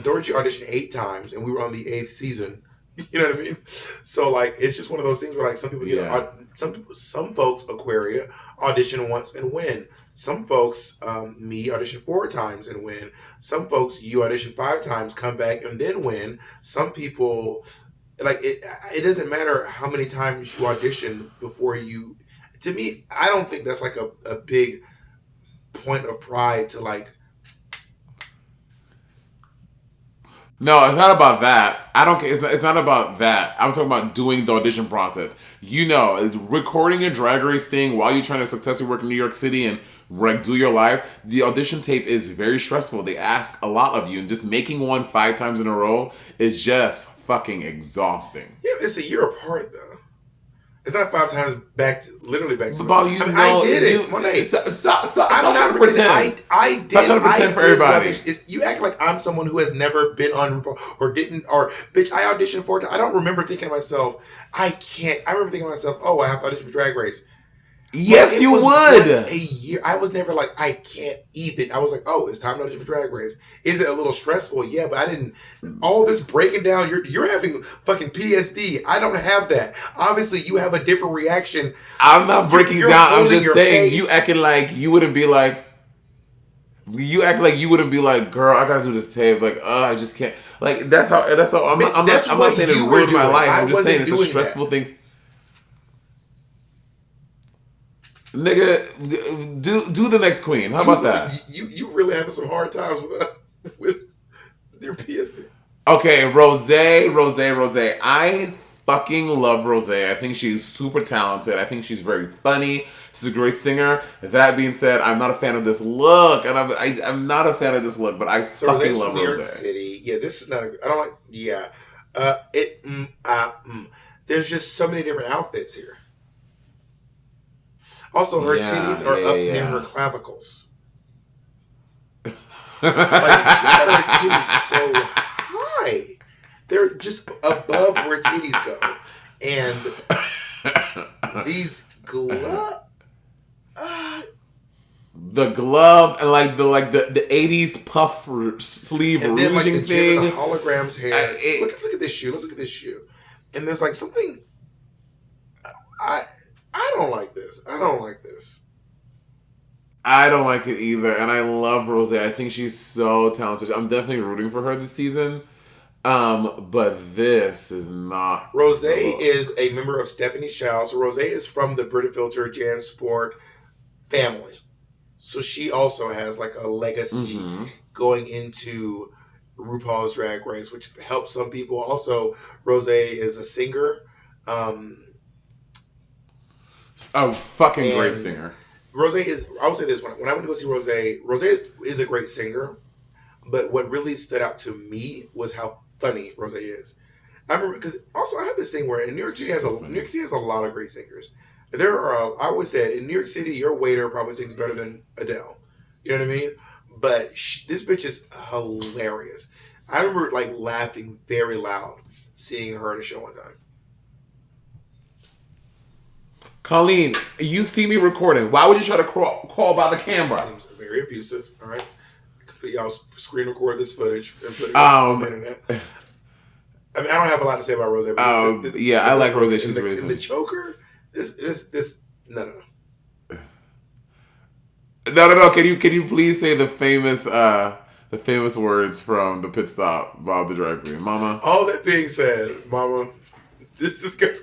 Dorothy auditioned 8 times, and we were on the 8th season. You know what I mean? So, like, it's just one of those things where, like, some people some folks, Aquaria, audition once and win. Some folks, me, audition 4 times and win. Some folks, you audition 5 times, come back and then win. Some people, like, it doesn't matter how many times you audition before you. To me, I don't think that's like a big point of pride to, like. No, it's not about that. I don't care. It's not about that. I'm talking about doing the audition process. You know, recording your Drag Race thing while you're trying to successfully work in New York City and do your live. The audition tape is very stressful. They ask a lot of you, and just making one 5 times in a row is just fucking exhausting. Yeah, it's a year apart though. It's not 5 times literally back to. It's about you. I did it. Monet. Stop I'm not pretending. I did. Stop trying to pretend for everybody. You act like I'm someone who has never been on RuPaul or didn't. Or bitch, I auditioned 4 times. I don't remember thinking to myself, I can't. I remember thinking to myself, oh, I have to audition for Drag Race. Yes, you would. Once a year. I was never like, I can't even. I was like, oh, it's time to audition for Drag Race. Is it a little stressful? Yeah, but I didn't. All this breaking down, you're having fucking PSD. I don't have that. Obviously, you have a different reaction. I'm not breaking down. I'm just saying, you acting like you wouldn't be like. You act like you wouldn't be like, girl, I gotta do this tape. Like, I just can't. Like, that's how. I'm not saying it ruined my life. I'm just saying it's a stressful thing. Nigga, do the next queen. How about that? You really having some hard times with your PSD. Okay, Rose. I fucking love Rose. I think she's super talented. I think she's very funny. She's a great singer. That being said, I'm not a fan of this look, and I'm not a fan of this look. But I fucking love Rose. New York City. Yeah, this is not. I don't like. Yeah, There's just so many different outfits here. Also, her titties are up near her clavicles. Like, why are her titties so high? They're just above where titties go. And these gloves... the glove and like the 80s puff sleeve and then, rouging like, the thing. The holograms hair. Look at this shoe. Let's look at this shoe. And there's like something... I don't like this. I don't like it either, and I love Rose. I think she's so talented. I'm definitely rooting for her this season. But this is not. Rose is a member of Stephanie Chow. So Rose is from the Brita Filter Jan Sport family. So she also has like a legacy going into RuPaul's Drag Race, which helps some people. Also, Rose is a singer. A fucking great singer. Rose is, I would say this, when I went to go see Rose is a great singer, but what really stood out to me was how funny Rosé is. I remember because also I have this thing where in New York City New York City has a lot of great singers. There are I always said in New York City your waiter probably sings better than Adele. You know what I mean? But this bitch is hilarious. I remember like laughing very loud seeing her at a show one time. Colleen, you see me recording. Why would you try to crawl by the camera? Seems very abusive. All right, y'all screen record this footage and put it on the internet. I mean, I don't have a lot to say about Rosé. I like Rosé. She's really in the choker. This no. No. Can you please say the famous words from the pit stop Bob the drag queen, Mama? All that being said, Mama, this is good.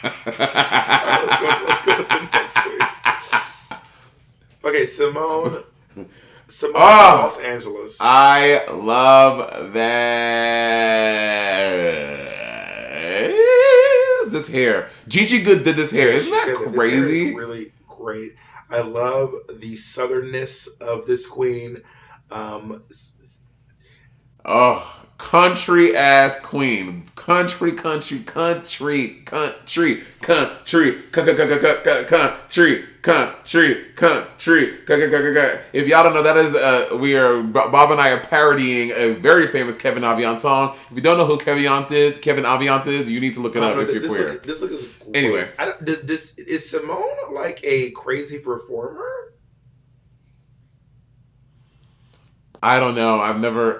Right, let's go to the next week. Okay, Simone from Los Angeles. I love that. This hair. Gigi Good did this hair. Isn't that crazy? This hair is really great. I love the southernness of this queen. Country ass queen. Country. If y'all don't know, that is Bob and I are parodying a very famous Kevin Aviance song. If you don't know who Kevin Aviance is, you need to look it up if you're queer. This look is great. Anyway, is Simone like a crazy performer? I don't know. I've never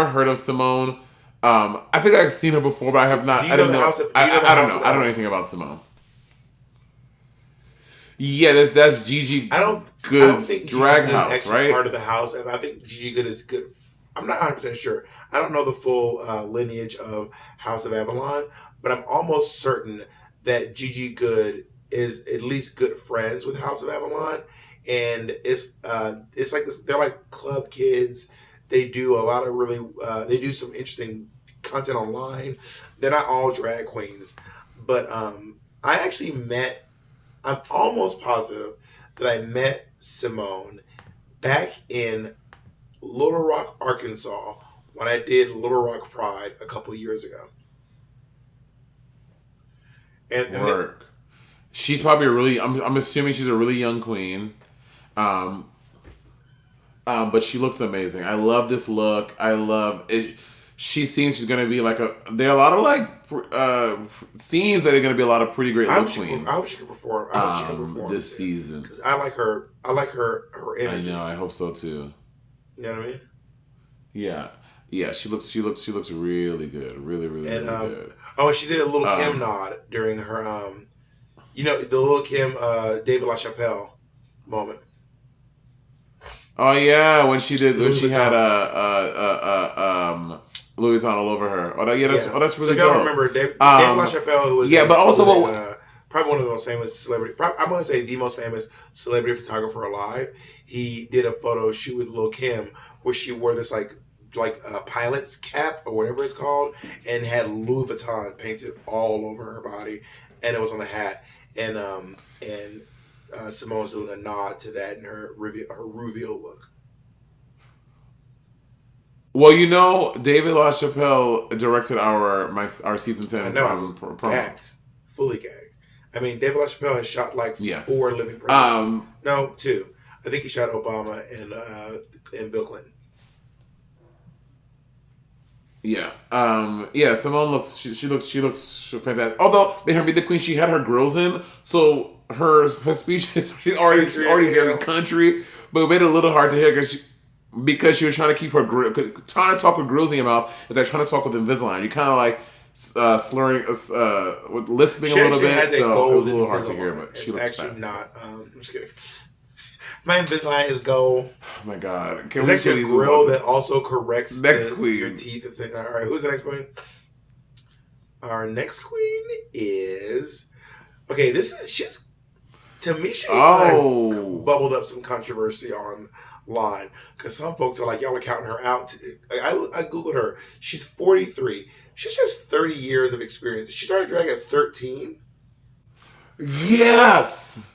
heard of Simone. I think I've seen her before, but I have not. I don't know. I don't know. I don't know anything about Simone. Yeah, that's Gigi Good's drag house, right? Part of the house. I think Gigi Good is good. I'm not 100% sure. I don't know the full lineage of House of Avalon, but I'm almost certain that Gigi Good is at least good friends with House of Avalon. And it's like this. They're like club kids. They do a lot of really. They do some interesting content online. They're not all drag queens, but I actually met. I'm almost positive that I met Simone back in Little Rock, Arkansas, when I did Little Rock Pride a couple of years ago. And she's probably a really. I'm assuming she's a really young queen. But she looks amazing. I love this look. I love it. She seems she's gonna be like there are a lot of like scenes that are gonna be a lot of pretty great look queens. I hope she can perform. This season because I like her. I like her energy. I know. I hope so too. You know what I mean? Yeah. She looks really good. Really good. Oh, and she did a little Kim nod during her the little Kim David LaChapelle moment. Oh yeah, when she had Louis Vuitton all over her. That's really. So y'all remember David LaChapelle, who was but also probably one of the most famous celebrity. I'm going to say the most famous celebrity photographer alive. He did a photo shoot with Lil' Kim where she wore this like a pilot's cap or whatever it's called, and had Louis Vuitton painted all over her body, and it was on the hat, and Simone's doing a nod to that in her reveal look. Well, David LaChapelle directed our season 10. I know, I was gagged, fully gagged. I mean, David LaChapelle has shot 4 living presidents. No, 2. I think he shot Obama and Bill Clinton. Yeah. Simone looks. She looks fantastic. Although they her be the queen, she had her grills in, so her speech she's already very country, but it made it a little hard to hear because she was trying to keep her trying to talk with grills in your mouth, and they're trying to talk with Invisalign. You kind of like slurring, with lisping a little bit, so it was a little hard to hear. But she looks actually not. I'm just kidding. My Invisalign is gold. Oh my god! There's actually a grill that also corrects queen. your teeth at the same time. All right, who's the next queen? Our next queen is she's bubbled up some controversy online because some folks are like, y'all are counting her out. I googled her. She's 43. She's just 30 years of experience. She started drag at 13. Yes.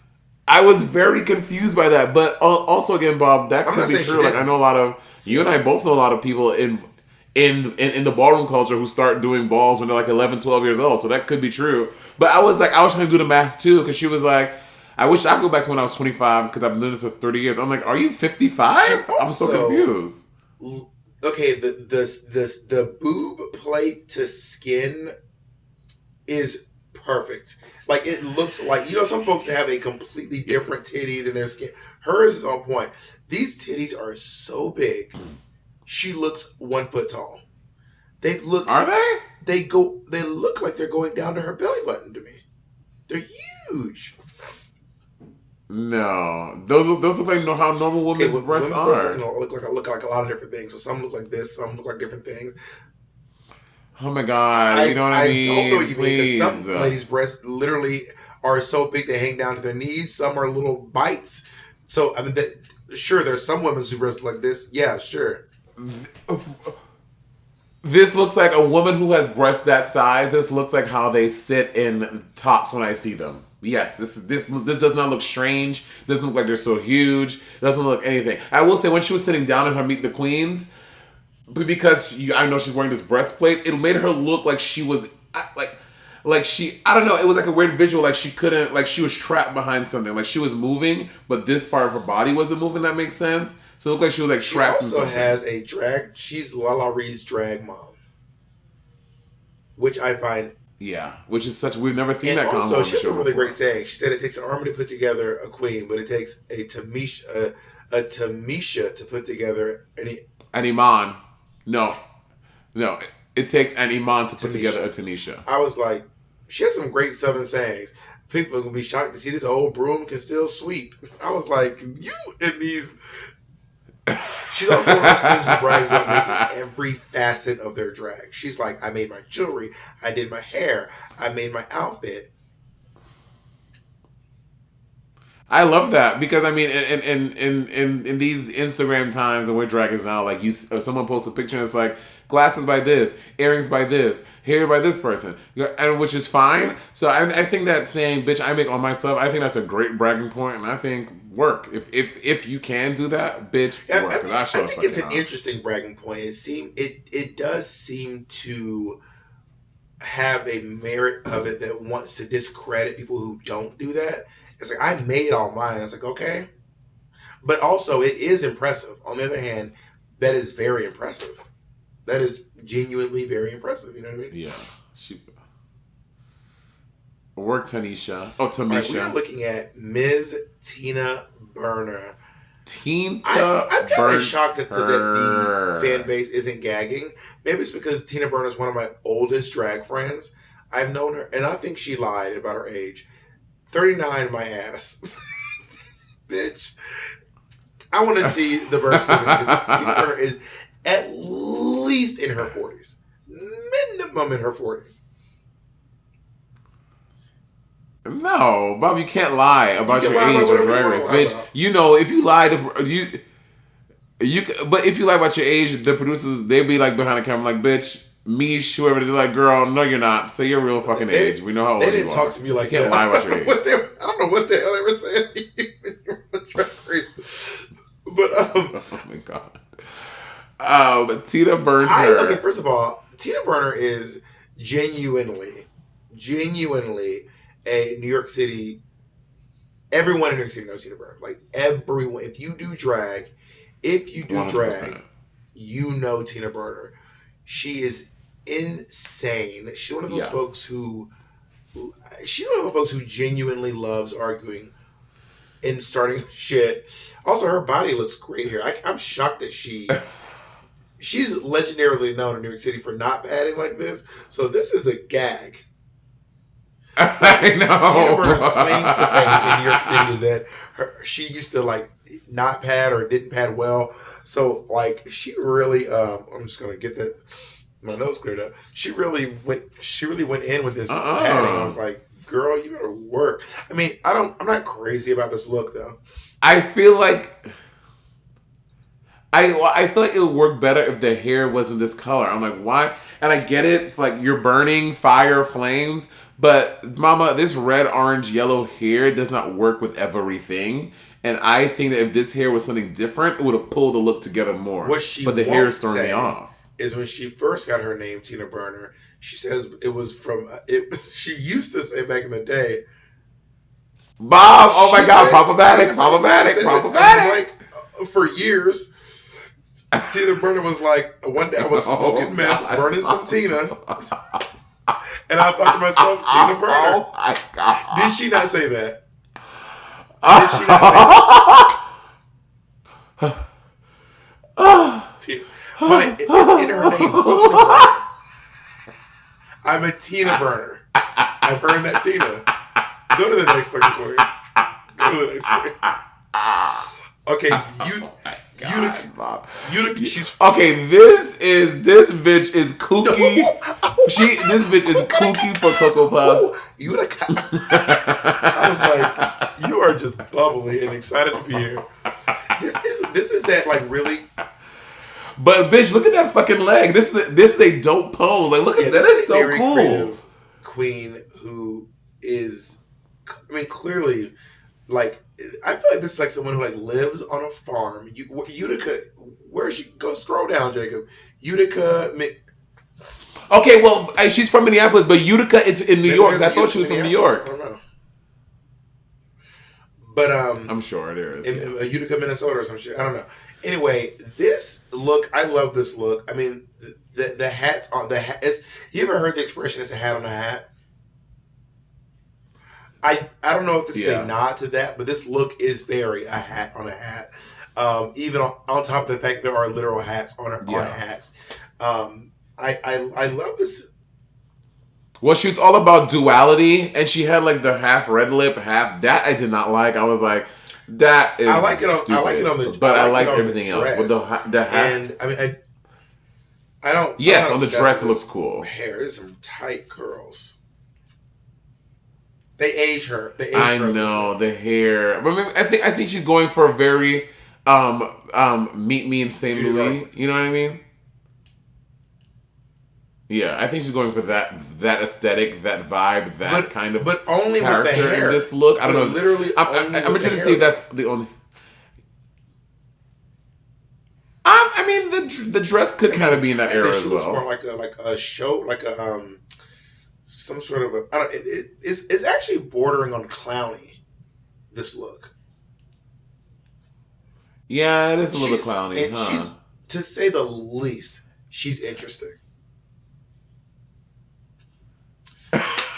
I was very confused by that. But also, again, Bob, that I'm could not be saying she true. Like, I didn't. know a lot of you and I both know a lot of people in the ballroom culture who start doing balls when they're like 11, 12 years old. So that could be true. But I was trying to do the math too, because she was like, I wish I could go back to when I was 25 because I've been doing it for 30 years. I'm like, are you 55? She I'm so also confused. okay. The boob plate to skin is perfect. Like it looks like some folks have a completely different titty than their skin. Hers is on point. These titties are so big. She looks 1 foot tall. Are they? They look like they're going down to her belly button to me. They're huge. No, those look like how normal women's breasts are. Breasts look like a lot of different things. So some look like this, some look like different things. Oh my god, you know what I mean? I don't know what you mean, because some Please. ladies' breasts literally are so big they hang down to their knees. Some are little bites. So I mean, sure, there's some women's who breasts look like this. Yeah, sure. This looks like a woman who has breasts that size. This looks like how they sit in tops when I see them. Yes, this does not look strange. Doesn't look like they're so huge. Doesn't look anything. I will say when she was sitting down in her Meet the Queens, but because I know she's wearing this breastplate, it made her look like she was like she, I don't know, it was like a weird visual, like she couldn't, like she was trapped behind something, like she was moving, but this part of her body wasn't moving. That makes sense. So it looked like she was like trapped. She also has a drag. She's Lala Ree's drag mom, which I find. Yeah, which is such, we've never seen that. And also, she has some really before. great sayings. She said it takes an army to put together a queen, but it takes a Tamisha to put together an Iman. No, it takes an Iman to put together a Tanisha. I was like, she has some great Southern sayings. People are gonna be shocked to see this old broom can still sweep. I was like, you in these. She's also one of those queens who brags about making every facet of their drag. She's like, I made my jewelry, I did my hair, I made my outfit. I love that because I mean, in these Instagram times and where drag is now, like someone posts a picture and it's like glasses by this, earrings by this, hair by this person, and which is fine. So I think that saying "bitch, I make all my stuff," I think that's a great bragging point, and I think work if you can do that, bitch. Yeah, work. I think it's an interesting bragging point. It does seem to have a merit of it that wants to discredit people who don't do that. It's like, I made all mine. It's like, okay. But also, it is impressive. On the other hand, that is very impressive. That is genuinely very impressive. You know what I mean? Yeah. Work, Tanisha. Oh, Tamisha. Right, we are looking at Ms. Tina Burner. I'm kind of shocked that the fan base isn't gagging. Maybe it's because Tina Burner is one of my oldest drag friends. I've known her, and I think she lied about her age. 39, my ass. Bitch. I want to see the birth certificate. Tina Burner is at least in her 40s. Minimum in her 40s. No, Bob, you can't lie about your age on Drag Race, bitch. You know, if you lie to but if you lie about your age, the producers, they'll be like behind the camera, like, bitch, Mish, whoever, they're like, girl, no, you're not. Say your real fucking age. We know how old you are. They didn't talk to me like you can't lie about your age. I don't know what the hell they were saying to you when you were on Drag Race. But oh my god. Tina Burner. Okay, first of all, Tina Burner is genuinely a New York City. Everyone in New York City knows Tina Burner. Like everyone, if you do drag, 100%. You know Tina Burner. She is insane. She's one of those folks who genuinely loves arguing and starting shit. Also, her body looks great here. I'm shocked that she's legendarily known in New York City for not padding like this. So this is a gag. I know. Tina Burner's claim to fame in New York City is that she used to like not pad or didn't pad well. So like she really, I'm just gonna get my nose cleared up. She really went in with this padding. I was like, girl, you better work. I mean, I'm not crazy about this look though. I feel like it would work better if the hair wasn't this color. I'm like, why? And I get it, like you're burning fire flames, But Mama, this red, orange, yellow hair does not work with everything. And I think that if this hair was something different, it would have pulled the look together more. What she but the hair is throwing me off. Is when she first got her name, Tina Burner, she says it was from it. She used to say back in the day, Bob. Oh my God, problematic. Like for years, Tina Burner was like, one day I was smoking meth, burning some Tina, and I thought to myself, Tina Burner. Oh my God. Did she not say that? Did she not say that? But it's in her name, Tina Burner. I'm a Tina Burner. I burn that Tina. Go to the next fucking point. Go to the next point. Okay, Utica, she's okay. This bitch is kooky. This bitch is kooky for Cocoa Puffs. Utica. I was like, you are just bubbly and excited to be here. This is that like really. But bitch, look at that fucking leg. This is a dope pose. Like, look at that. That's so very cool. Creative queen who is, I mean, clearly, like, I feel like this is like someone who like lives on a farm. Utica, where she go? Scroll down, Jacob. Utica. Okay, well, she's from Minneapolis, but Utica is in New York. I thought she was from New York. I don't know. But I'm sure there is in Utica, Minnesota, or some shit. I don't know. Anyway, this look, I love this look. I mean, the hats on the hat. You ever heard the expression "it's a hat on a hat"? I don't know if this is a nod to that, but this look is very a hat on a hat. Even on top of the fact there are literal hats on hats. I love this. Well, she was all about duality, and she had like the half red lip, half that I did not like. I was like, that is. I like it on. Stupid, I like it on the. But I like everything else. With the half. And I mean, I don't. Yes, on the dress it looks cool. Hair is some tight curls. They age her. I know the hair. But I think she's going for a very meet me in St. Louis. You know what I mean? Yeah, I think she's going for that aesthetic, that vibe, kind of. But only with the hair. In this look, I don't know. Literally, I'm trying to see if that's the only. I mean, the dress could kind of be in that era as well. She looks more like a show, like a some sort of a. I don't. It's actually bordering on clowny. This look. Yeah, it is a little clowny, huh? She's, to say the least, she's interesting.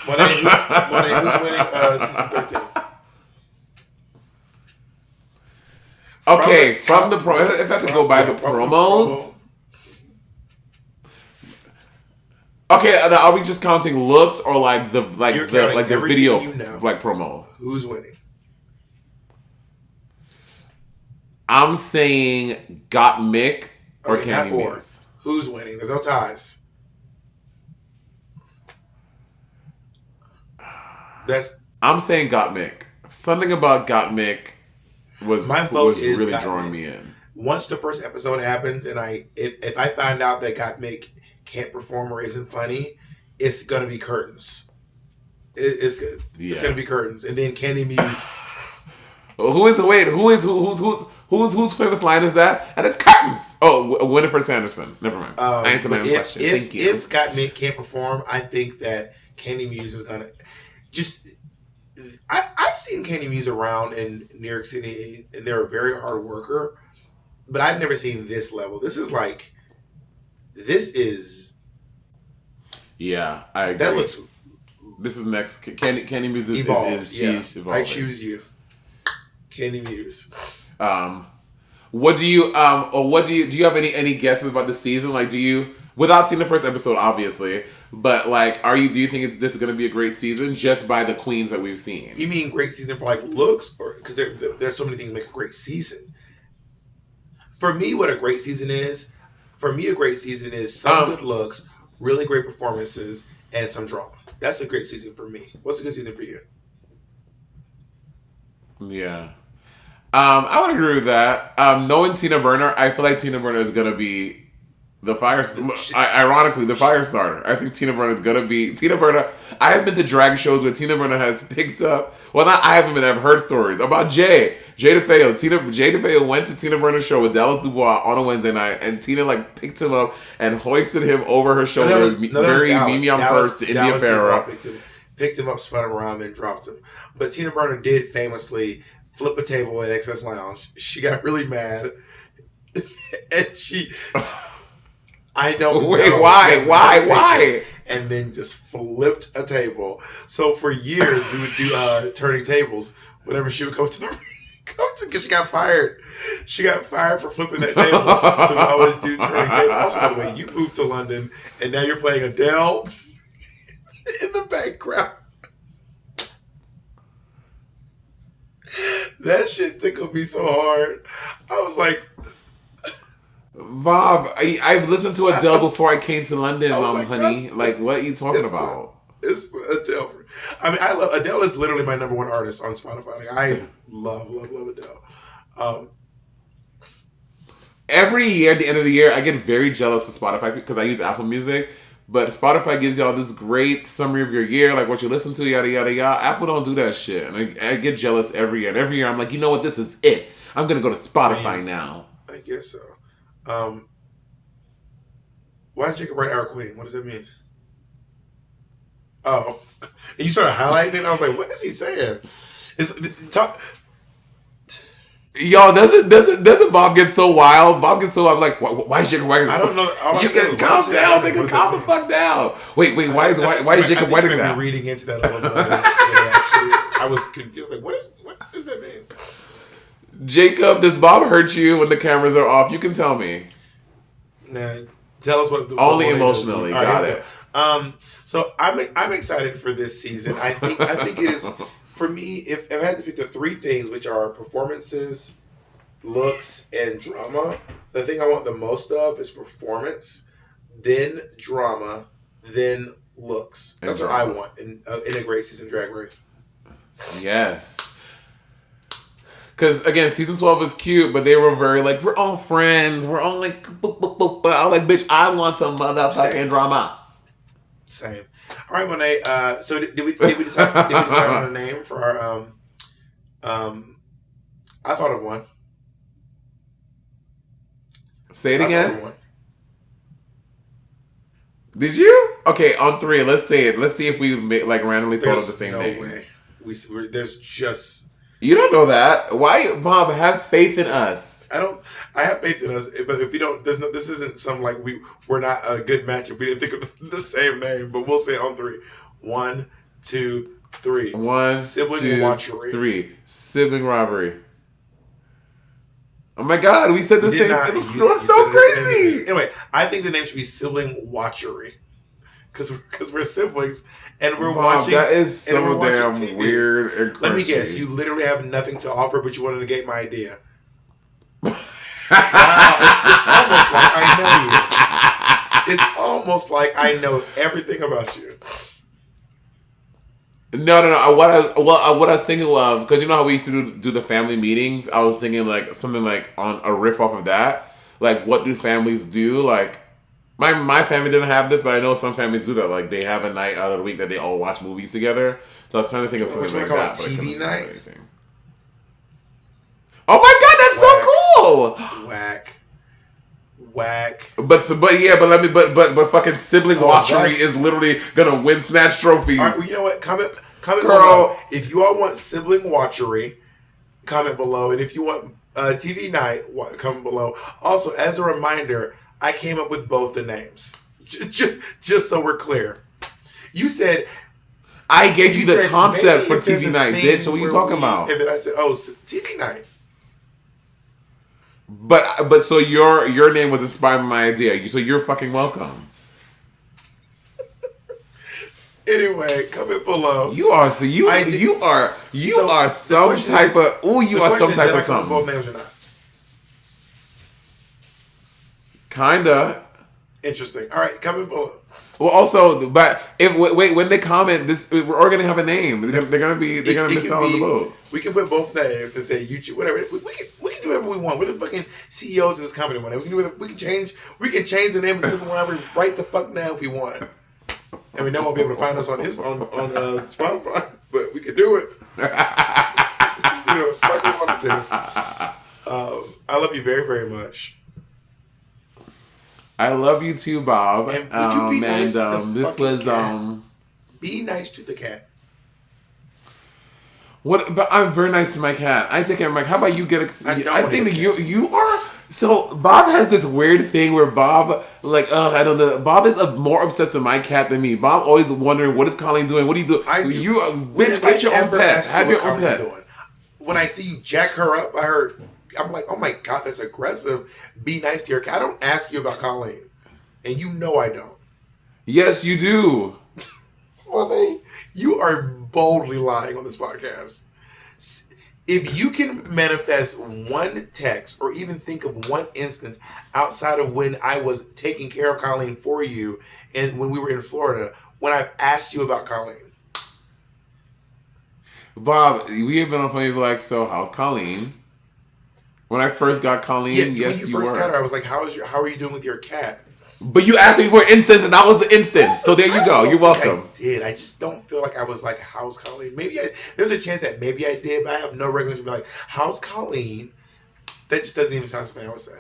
Monet, who's winning season 13? Okay, from the promo. If I have to go by the promos. Okay, are we just counting looks or like the video like promo? Who's winning? I'm saying Got Mick or Candy Muse. Who's winning? There's no ties. I'm saying Got Mick. Something about Got Mick was really drawing me in. Once the first episode happens, and if I find out that Got Mick can't perform or isn't funny, it's gonna be curtains. It's good. Yeah. It's gonna be curtains, and then Candy Muse. Whose famous line is that? And it's curtains. Oh, Winifred Sanderson. Never mind. I answered my own question. Thank you. If Got Mick can't perform, I think that Candy Muse is gonna just. I've seen Candy Muse around in New York City. They're a very hard worker, but I've never seen this level. This is. Yeah, I agree. That looks. This is next. Candy Muse is evolving. I choose you, Candy Muse. What do you do you have any guesses about the season? Like, do you, without seeing the first episode, obviously, but like, do you think this is going to be a great season just by the queens that we've seen? You mean great season for like looks, or because there's so many things that make a great season? For me, what a great season is, some good looks, really great performances, and some drama. That's a great season for me. What's a good season for you? Yeah. I would agree with that. Knowing Tina Burner, I feel like Tina Burner is going to be The fire, ironically, the fire starter. I think Tina Burner's gonna be Tina Burner. I have been to drag shows where Tina Burner has picked up. Well, not I haven't been. I've heard stories about Jay Difeo. Jay Difeo went to Tina Burner's show with Dallas Dubois on a Wednesday night, and Tina like picked him up and hoisted him over her shoulder, very Mimi on first to India Farah. Picked him up, spun him around, then dropped him. But Tina Burner did famously flip a table at XS Lounge. She got really mad, and she. I don't Wait, know. Why? And then just flipped a table. So for years we would do turning tables whenever she would come to the because she got fired. She got fired for flipping that table. So we always do turning tables. Also, by the way, you moved to London and now you're playing Adele in the background. That shit tickled me so hard. I was like, Bob, I've listened to Adele before I came to London, honey. Like, what are you talking about? It's Adele. I mean, I love Adele. Is literally my number one artist on Spotify. Like, I love Adele. Every year, at the end of the year, I get very jealous of Spotify because I use Apple Music. But Spotify gives y'all this great summary of your year, like what you listen to, yada, yada, yada. Apple don't do that shit. And I get jealous every year. And every year, I'm like, you know what? This is it. I'm going to go to Spotify now. I guess so. Why did Jacob write Our Queen? What does that mean? Oh. And you started highlighting it? I was like, what is he saying? Yo, doesn't Bob get so wild? Bob gets so wild. Like, why is Jacob writing that? I don't know. You can calm down. Nigga, calm the fuck down. Wait. Why is Jacob writing that? I'm reading into that a little bit. I was confused. Like, what does that mean? Jacob, does Bob hurt you when the cameras are off? You can tell me. Nah, tell us what. Only emotionally. Got it. So I'm excited for this season. I think it is. For me, if I had to pick the three things, which are performances, looks, and drama, the thing I want the most of is performance, then drama, then looks. That's what I want in a great season Drag Race. Yes. Because, again, season 12 was cute, but they were very like, we're all friends. We're all like, boop, boop, boop. But I was like, bitch, I want some motherfucking drama. Same. All right, Monet. So did we decide on a name for our I thought of one. Say it again. Did you? Okay, on three. Let's say it. Let's see if we randomly thought of the same name. There's no way. There's just. You don't know that. Why, Bob? Have faith in us. I have faith in us, but if we don't, this isn't some like we're not a good match if we didn't think of the same name. But we'll say it on three. 1, 2, 3. 1, Sibling 2, Watchery. 3. Sibling Rivalry. Oh my God, we said the same thing. It's so crazy. Anyway, I think the name should be Sibling Watchery. Because we're siblings and we're watching. That is so damn TV. Weird and crazy. Let me guess. You literally have nothing to offer, but you wanted to get my idea. Wow, it's almost like I know you. It's almost like I know everything about you. No. What I was thinking of, because you know how we used to do the family meetings. I was thinking like something like on a riff off of that. Like, what do families do? Like, my family didn't have this, but I know some families do that. Like, they have a night out of the week that they all watch movies together. So I was trying to think of something like that. TV night. Oh my God, that's so cool! Whack. But fucking Sibling Watchery is literally gonna win snatch trophies. All right, well, you know what? Comment below. If you all want Sibling Watchery, comment below. And if you want TV night, comment below. Also, as a reminder, I came up with both the names. Just so we're clear. You said... I gave you the concept for TV night, bitch. So what are you talking about? And then I said, TV night. But so your name was inspired by my idea. So you're fucking welcome. Anyway, comment below. You are some type of something. Both names or not? Kinda. Interesting. All right, comment below. Well, also, but when they comment, we're all gonna have a name. They're gonna miss out on the vote. We can put both names and say YouTube, whatever. We can can do whatever we want. We're the fucking CEOs of this company. We can do whatever, we can change the name of Sibling whenever right the fuck now if we want. And we know won't be able to find us on Spotify, but we can do it. Fuck we want to do. I love you very, very much. I love you too, Bob. And would you be nice to the this was cat? Be nice to the cat. What? But I'm very nice to my cat. I take care of my cat. How about you get a? I think that you are. So Bob has this weird thing where Bob, like, I don't know. Bob is more obsessed with my cat than me. Bob always wondering, what is Colleen doing? What do you do? You bitch, get your own pet. Have your own pet. When I see you jack her up by her, I'm like, oh my God, that's aggressive. Be nice to your cat. I don't ask you about Colleen, and you know I don't. Yes, you do. Well, you are boldly lying on this podcast. If you can manifest one text or even think of one instance outside of when I was taking care of Colleen for you and when we were in Florida, when I've asked you about Colleen. Bob, we have been on point like, so how's Colleen? When I first got Colleen, yes, you were. When you first got her, I was like, how are you doing with your cat? But you asked me for an instance, and that was the instance. So there you go. You're welcome. I did. I just don't feel like I was like, how's Colleen? There's a chance that maybe I did, but I have no regulation to be like, how's Colleen? That just doesn't even sound something I would say.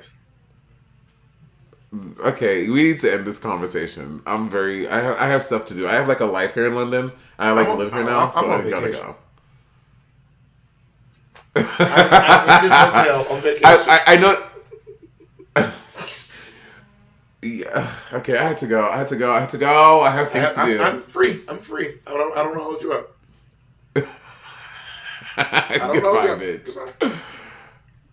Okay, we need to end this conversation. I have stuff to do. I have like a life here in London. I live here now, so I gotta go. I'm in this hotel on vacation. I know. Yeah. Okay, I had to go. I have things to do. I'm free. I don't know how to hold you up. I don't know. Goodbye, bitch. Goodbye.